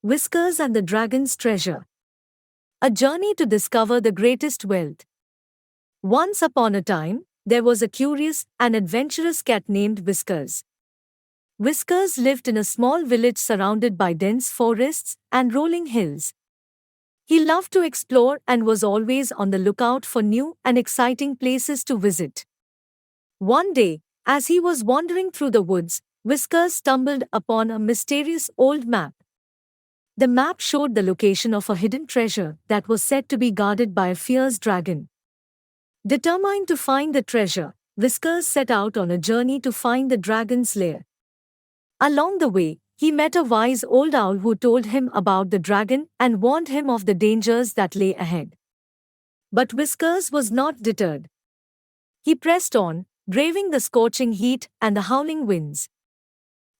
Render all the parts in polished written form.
Whiskers and the Dragon's Treasure. A journey to discover the greatest wealth. Once upon a time, there was a curious and adventurous cat named Whiskers. Whiskers lived in a small village surrounded by dense forests and rolling hills. He loved to explore and was always on the lookout for new and exciting places to visit. One day, as he was wandering through the woods, Whiskers stumbled upon a mysterious old map. The map showed the location of a hidden treasure that was said to be guarded by a fierce dragon. Determined to find the treasure, Whiskers set out on a journey to find the dragon's lair. Along the way, he met a wise old owl who told him about the dragon and warned him of the dangers that lay ahead. But Whiskers was not deterred. He pressed on, braving the scorching heat and the howling winds.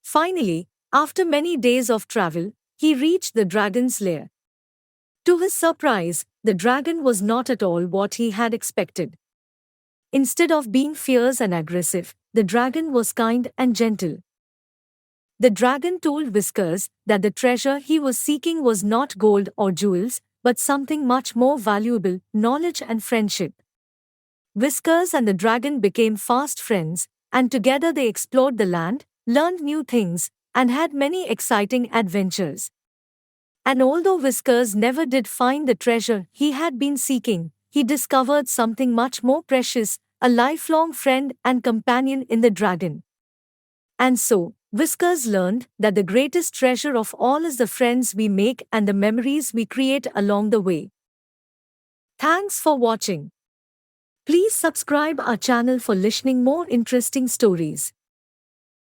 Finally, after many days of travel, he reached the dragon's lair. To his surprise, the dragon was not at all what he had expected. Instead of being fierce and aggressive, the dragon was kind and gentle. The dragon told Whiskers that the treasure he was seeking was not gold or jewels, but something much more valuable: knowledge and friendship. Whiskers and the dragon became fast friends, and together they explored the land, learned new things, and had many exciting adventures. And although Whiskers never did find the treasure he had been seeking, he discovered something much more precious: a lifelong friend and companion in the dragon. And so, Whiskers learned that the greatest treasure of all is the friends we make and the memories we create along the way. Thanks for watching. Please subscribe our channel for listening more interesting stories.